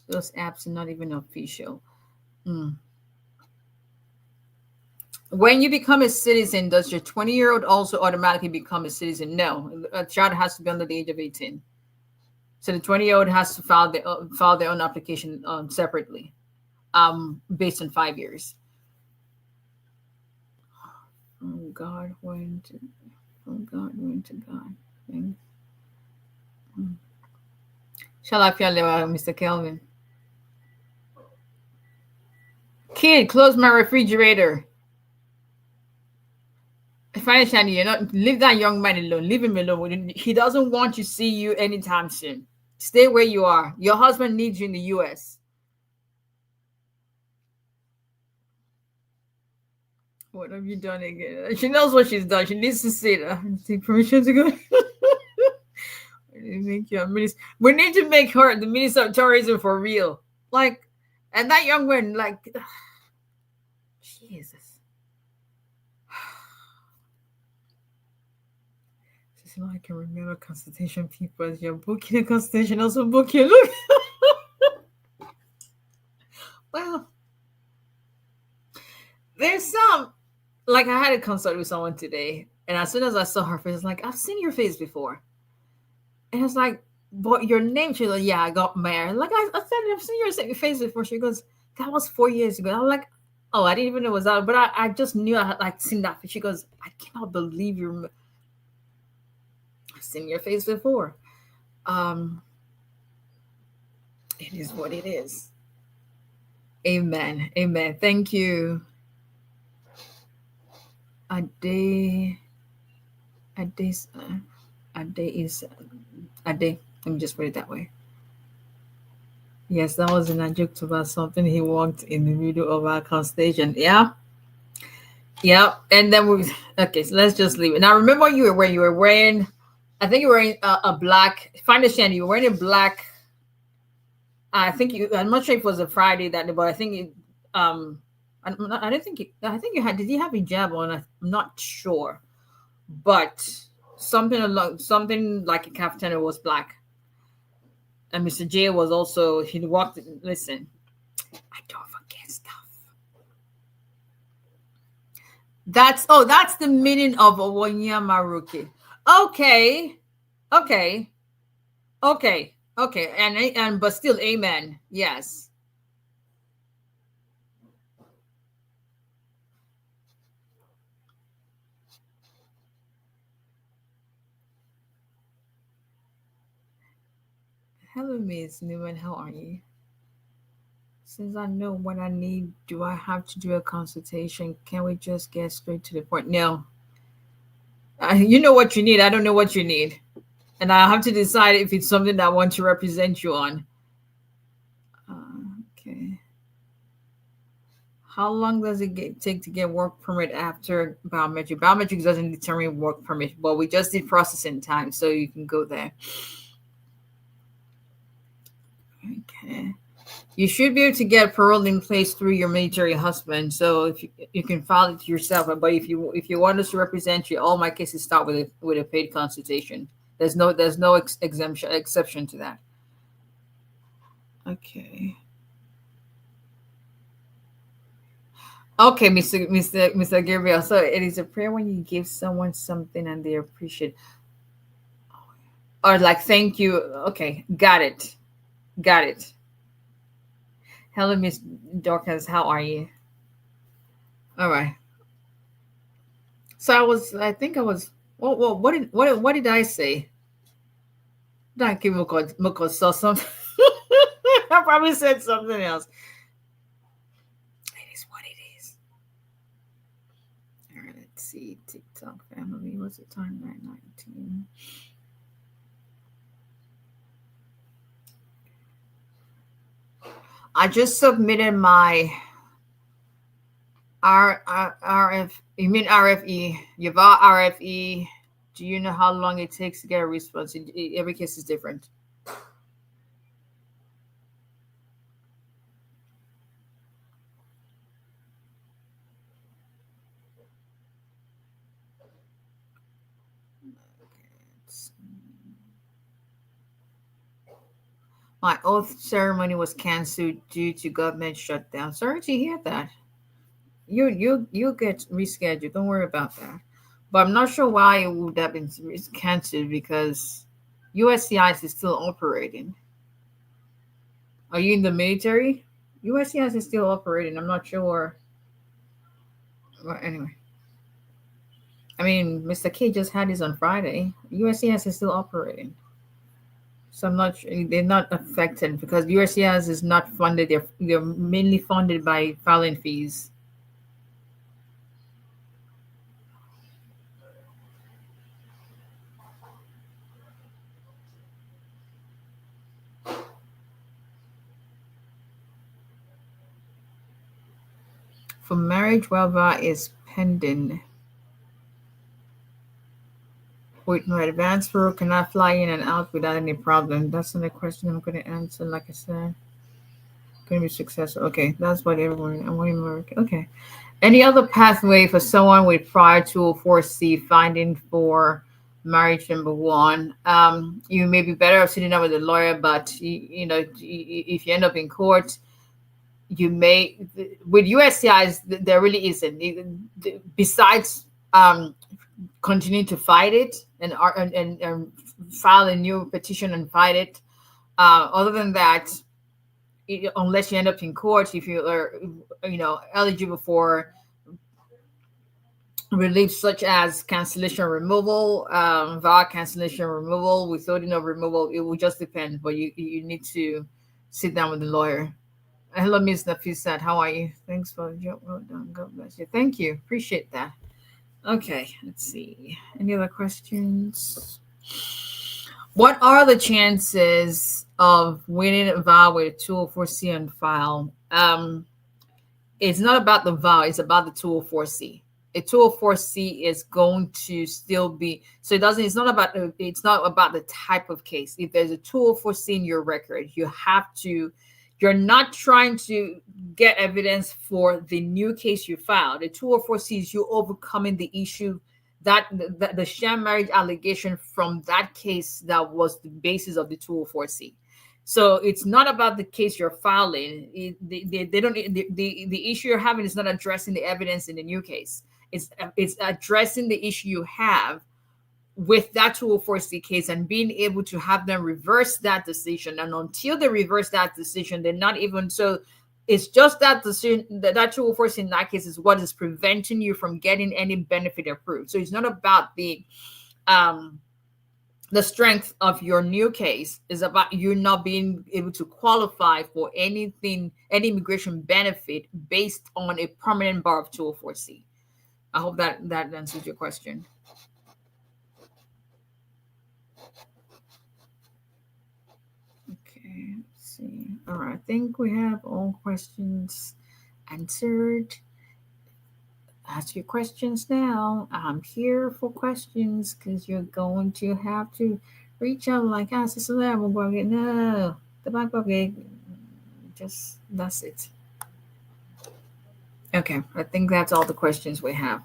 A: Those apps are not even official. When you become a citizen, does your 20-year-old also automatically become a citizen? No, a child has to be under the age of 18. So the 20-year-old has to file their own application separately, based on 5 years. From God went to God. Shall I feel Mr. Kelvin? Kid, close my refrigerator. Financially, leave that young man alone. Leave him alone. He doesn't want to see you anytime soon. Stay where you are. Your husband needs you in the U.S. What have you done again? She knows what she's done. She needs to see that. Take permission to go. We need to make her the minister of tourism for real. Like, and that young man, like, Jesus. So I can remember consultation people as you're booking a consultation, also book your look. Well, there's some, like, I had a consult with someone today, and as soon as I saw her face, like, I've seen your face before. And I was like, but your name? She's like, yeah, I got married. Like, I said, I've seen your face before. She goes, that was 4 years ago. I'm like, oh, I didn't even know it was that, but I just knew I had like seen that. She goes, I cannot believe I've seen your face before. It is what it is. Amen. Amen. Thank you. Ade, Ade, Ade is Ade. Let me just put it that way. Yes, that was in a joke about something he walked in the middle of our conversation. Yeah. Yeah. And then okay, so let's just leave it. Now, remember you were wearing, I think you were wearing a black, if I understand, you were wearing a black, I'm not sure if it was a Friday that day, but I think I don't think I think you had, did you have hijab on? I'm not sure, but something like a kaftan was black. And Mr. J was also, he walked, listen, I don't forget stuff. That's the meaning of Onyamaruke. Okay. And but still, amen. Yes. Hello, Miss Newman. How are you? Since I know what I need, do I have to do a consultation? Can we just get straight to the point? No. You know what you need. I don't know what you need. And I have to decide if it's something that I want to represent you on. Okay. How long does it take to get work permit after biometric? Biometrics doesn't determine work permit, but we just did processing time, so you can go there. Okay. You should be able to get parole in place through your military husband. So if you can file it yourself, but if you want us to represent you, all my cases start with a paid consultation. There's no exception to that. Okay. Okay, Mr. Gabriel. So it is a prayer when you give someone something and they appreciate, or like thank you. Okay, got it. Hello, Miss Dorcas. How are you? All right. So I think I was. Well, what did I say? Did I give Moko saw something? I probably said something else. It is what it is. All right, let's see. TikTok family. What's the time? 9:19. I just submitted my RF. You mean RFE? Your RFE. Do you know how long it takes to get a response? Every case is different. My oath ceremony was canceled due to government shutdown. Sorry to hear that. You'll get rescheduled. Don't worry about that. But I'm not sure why it would have been canceled because USCIS is still operating. Are you in the military? USCIS is still operating. I'm not sure. Well, anyway. I mean, Mr. K just had his on Friday. USCIS is still operating. So I'm not sure they're not affected because USCIS is not funded. They're mainly funded by filing fees. For marriage, whether is pending. With no advance parole, can I fly in and out without any problem? That's not a question I'm going to answer. Like I said, going to be successful. Okay, that's what everyone. I want to work. Okay. Any other pathway for someone with prior 204C finding for marriage number one? You may be better off sitting down with a lawyer, but if you end up in court, you may with USCIS there really isn't. Besides continuing to fight it and file a new petition and fight it. Other than that, unless you end up in court, if you are eligible for relief such as cancellation removal, VAR cancellation removal, withholding of removal, it will just depend. But you need to sit down with the lawyer. Hello, Miss Nafisat. How are you? Thanks for the job. Well done. God bless you. Thank you. Appreciate that. Okay, let's see. Any other questions? What are the chances of winning a vow with a 204C on file? It's not about the vow, it's about the 204C. A 204C is going to still be, so it's not about the type of case. If there's a 204C in your record, you're not trying to get evidence for the new case you filed. The 204C is you overcoming the issue that the sham marriage allegation from that case that was the basis of the 204C. So it's not about the case you're filing. They don't. The issue you're having is not addressing the evidence in the new case. It's addressing the issue you have with that 204C case and being able to have them reverse that decision. And until they reverse that decision, they're not even so. It's just that decision that 204C in that case is what is preventing you from getting any benefit approved. So it's not about the strength of your new case, is about you not being able to qualify for any immigration benefit based on a permanent bar of 204C. I hope that answers your question. Okay, let's see. All right, I think we have all questions answered. Ask your questions now. I'm here for questions because you're going to have to reach out like, Sister Lamb, no, the back just that's it. Okay, I think that's all the questions we have.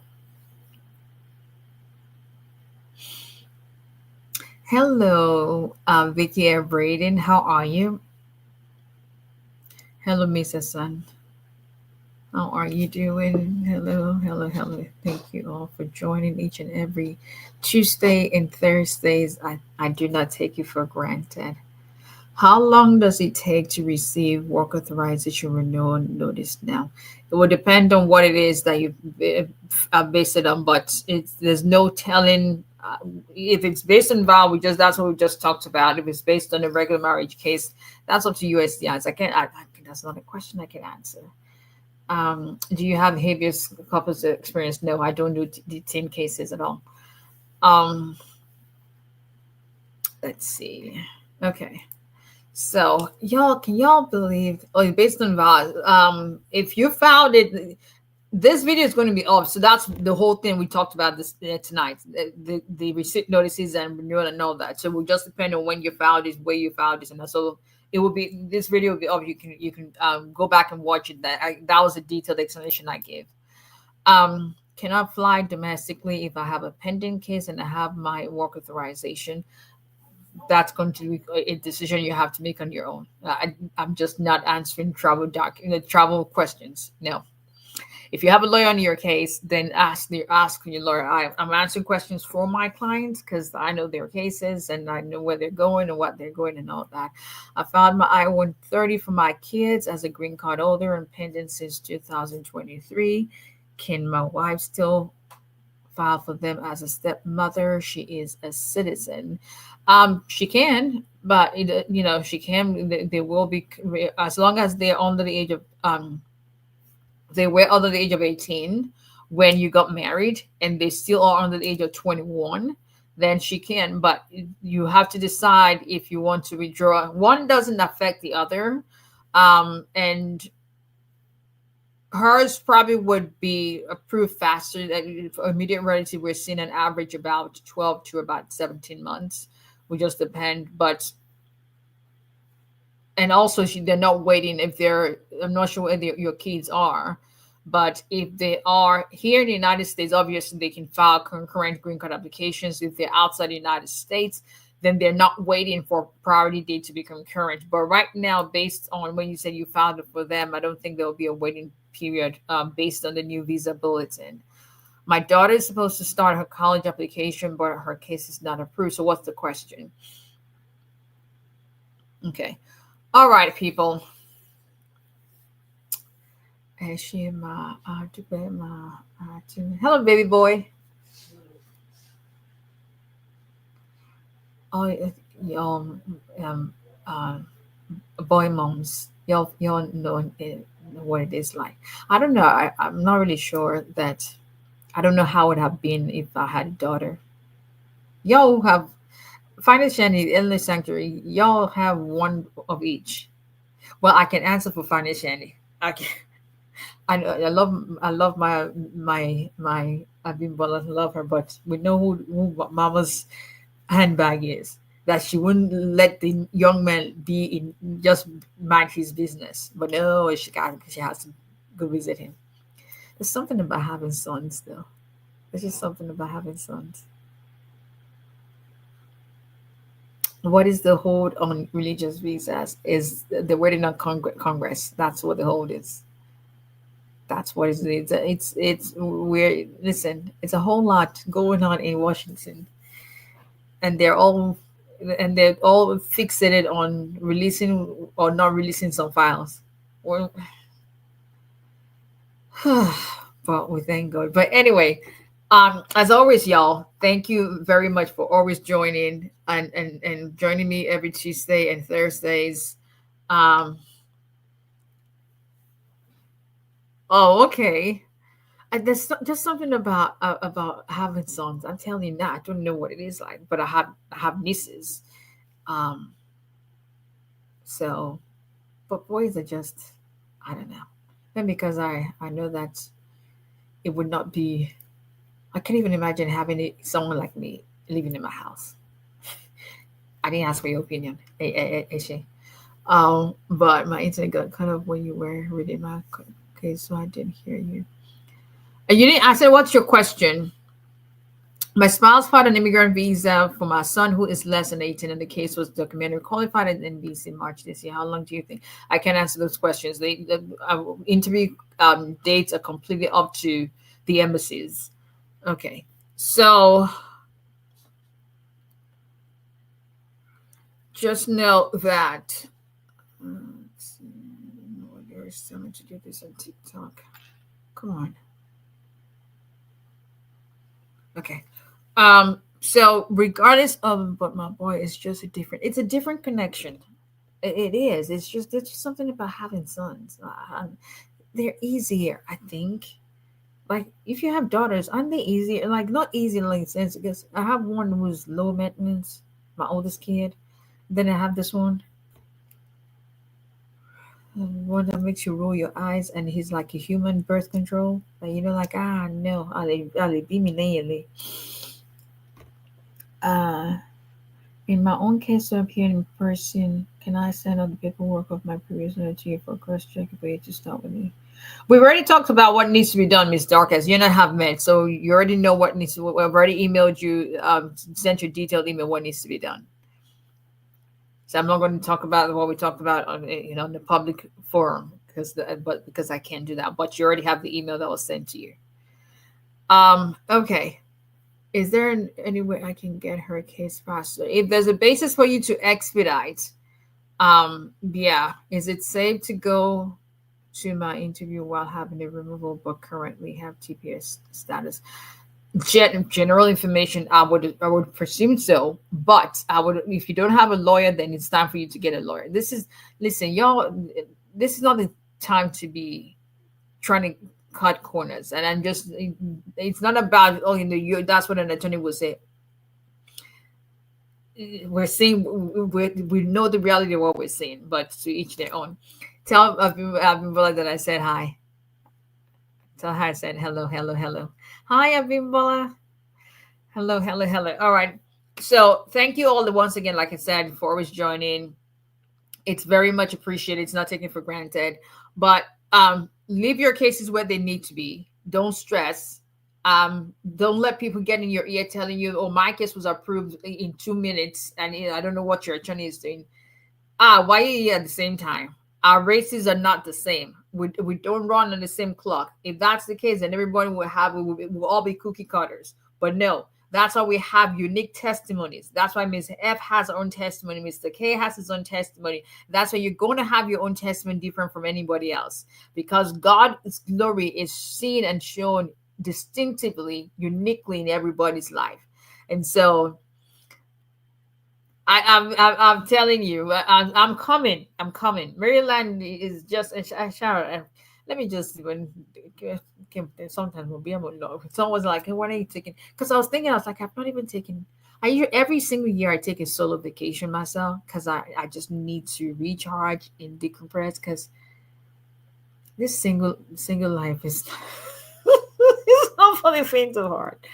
A: Hello, Vicky and Braden. How are you? Hello, Mrs. Sun. How are you doing? Hello, hello, hello. Thank you all for joining each and every Tuesday and Thursdays. I do not take you for granted. How long does it take to receive work authorization renewal notice now? It will depend on what it is that you base it on, but there's no telling. If it's based on vow, that's what we just talked about. If it's based on a regular marriage case, that's up to USCIS. That's not a question I can answer. Do you have habeas corpus experience? No, I don't do detained cases at all. Let's see. Okay. So can y'all believe, based on vows, if you found it, this video is going to be off. So that's the whole thing we talked about this tonight, the receipt notices and renewal and all that. So it will just depend on when you filed it, where you filed it. And so it will be, this video will be off. You can go back and watch it. That was a detailed explanation I gave. Can I fly domestically if I have a pending case and I have my work authorization? That's going to be a decision you have to make on your own. I'm just not answering travel questions. No. If you have a lawyer on your case, then ask your lawyer. I'm answering questions for my clients because I know their cases and I know where they're going and what they're going and all that. I filed my I-130 for my kids as a green card holder and pending since 2023. Can my wife still file for them as a stepmother? She is a citizen. She can, but she can. They will be, as long as they're under the age of they were under the age of 18 when you got married and they still are under the age of 21, then she can. But you have to decide if you want to withdraw. One doesn't affect the other. And hers probably would be approved faster. For immediate relative, we're seeing an average about 12 to about 17 months. We just depend. And also they're not waiting I'm not sure where your kids are, but if they are here in the United States, obviously they can file concurrent green card applications. If they're outside the United States, then they're not waiting for priority date to be concurrent. But right now, based on when you said you filed it for them, I don't think there will be a waiting period based on the new visa bulletin. My daughter is supposed to start her college application, but her case is not approved. So what's the question? Okay. All right, people. Hello, baby boy. boy moms, y'all know what it is like. I don't know. I'm not really sure that. I don't know how it would have been if I had a daughter. Y'all have Finance Shandy, Endless Sanctuary. Y'all have one of each. Well, I can answer for Finance Shandy. I can. I love my Abimbola, love her, but we know who Mama's handbag is. That she wouldn't let the young man be in, just mind his business. But no, she has to go visit him. There's something about having sons, though. There's just something about having sons. What is the hold on religious visas? Is the waiting on Congress? That's what the hold is. That's what it is. It's weird. Listen, it's a whole lot going on in Washington, and they're all fixated on releasing or not releasing some files. Well, but we thank God. But anyway, as always, y'all, thank you very much for always joining and joining me every Tuesday and Thursdays. Um, oh, okay. There's something about having sons. I'm telling you now, I don't know what it is like, but I have nieces. Um, so, but boys are just, I don't know. And because I know that it would not be. I can't even imagine having someone like me living in my house. I didn't ask for your opinion, Eshe. But my internet got cut off when you were reading my. Okay, so I didn't hear you. And you didn't. I said, "What's your question?" My spouse filed an immigrant visa for my son who is less than 18, and the case was documented. Qualified in NBC in March this year. How long do you think? I can't answer those questions. The interview dates are completely up to the embassies. Okay, so just know that. Let's see. No, you're still to do this on TikTok. Come on. Okay. So regardless of, but my boy is just a different. It's a different connection. It is. It's just something about having sons. They're easier, I think. Like if you have daughters, aren't they easier? Like not easy in like sense because I have one who's low maintenance, my oldest kid. Then I have this one that makes you roll your eyes, and he's like a human birth control. Like like no, Ali be me lately. Uh, in my own case, so I'm here in person. Can I send out the paperwork of my previous letter to you for cross check if you to start with me? We've already talked about what needs to be done, Miss Darkest. You and I have met, so you already know what needs to. I've already emailed you, sent you detailed email what needs to be done. So I'm not going to talk about what we talked about on on the public forum because I can't do that. But you already have the email that was sent to you. Okay. Is there any way I can get her case faster? If there's a basis for you to expedite, yeah. Is it safe to go to my interview while having a removal but currently have TPS status? General information, I would presume so, but I would, if you don't have a lawyer, then it's time for you to get a lawyer. Listen, y'all, this is not the time to be trying to cut corners, and I'm just, it's not about, that's what an attorney will say. We're seeing, we know the reality of what we're seeing, but to each their own. Tell Abimbola that I said hi. Tell her I said hello, hello, hello. Hi, Abimbola. Hello, hello, hello. All right. So thank you all once again, like I said, for always joining. It's very much appreciated. It's not taken for granted. But leave your cases where they need to be. Don't stress. Don't let people get in your ear telling you, oh, my case was approved in 2 minutes, and I don't know what your attorney is doing. Why are you at the same time? Our races are not the same. We don't run on the same clock. If that's the case, then everybody will all be cookie cutters. But no, that's why we have unique testimonies. That's why Ms. F has her own testimony. Mr. K has his own testimony. That's why you're going to have your own testimony different from anybody else, because God's glory is seen and shown distinctively, uniquely in everybody's life. And so I'm telling you, I'm coming. I'm coming. Maryland is just a shower. Let me just when sometimes we'll be able to know. Someone's like, "Hey, when are you taking?" Because I was thinking, I was like, I've not even taken. Every single year I take a solo vacation myself because I just need to recharge and decompress because this single life is it's not for the faint of heart.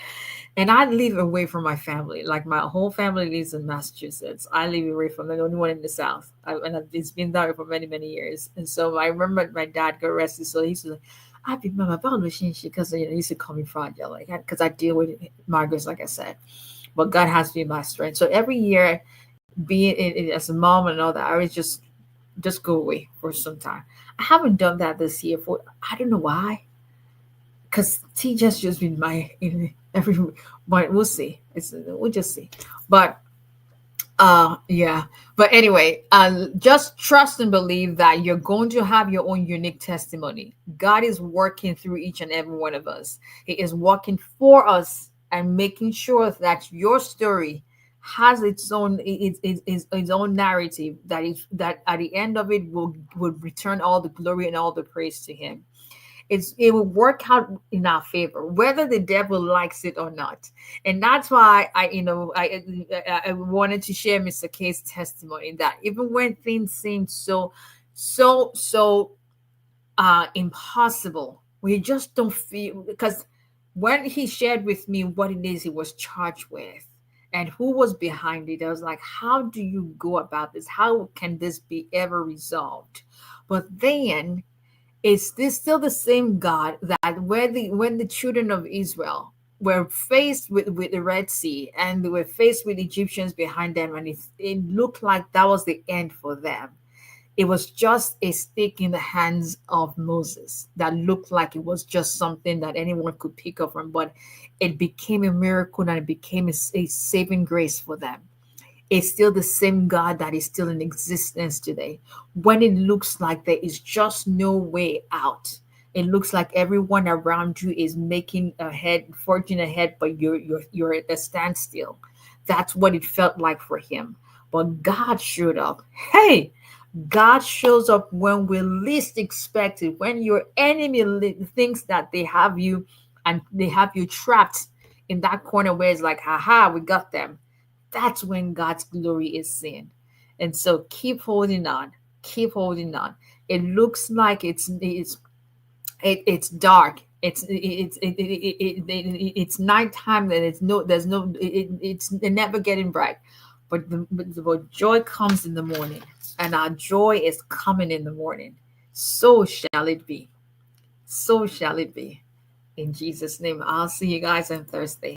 A: And I live away from my family. Like my whole family lives in Massachusetts. I live away from the only one in the South. It's been that way for many, many years. And so I remember my dad got arrested. So he used to like, I be my because he used to call me fragile, like because I deal with migrants, like I said. But God has been my strength. So every year, being as a mom and all that, I always just go away for some time. I haven't done that this year for I don't know why because T just been my every but we'll see. We'll just see. But yeah. But anyway, just trust and believe that you're going to have your own unique testimony. God is working through each and every one of us. He is working for us and making sure that your story has its own narrative that at the end of it will return all the glory and all the praise to him. It will work out in our favor, whether the devil likes it or not. And that's why I wanted to share Mr. K's testimony that even when things seem so impossible, we just don't feel because when he shared with me what it is he was charged with and who was behind it, I was like, how do you go about this? How can this be ever resolved? But then is this still the same God that when the children of Israel were faced with the Red Sea and they were faced with Egyptians behind them, and it looked like that was the end for them. It was just a stick in the hands of Moses that looked like it was just something that anyone could pick up from, but it became a miracle and it became a saving grace for them. Is still the same God that is still in existence today. When it looks like there is just no way out, it looks like everyone around you is making ahead, forging ahead, but you're at a standstill. That's what it felt like for him. But God showed up. Hey, God shows up when we least expect it. When your enemy thinks that they have you and they have you trapped in that corner where it's like, haha, we got them, that's when God's glory is seen. And so keep holding on. Keep holding on. It looks like it's dark. It's nighttime and it's never getting bright. But joy comes in the morning, and our joy is coming in the morning. So shall it be. So shall it be. In Jesus' name. I'll see you guys on Thursday.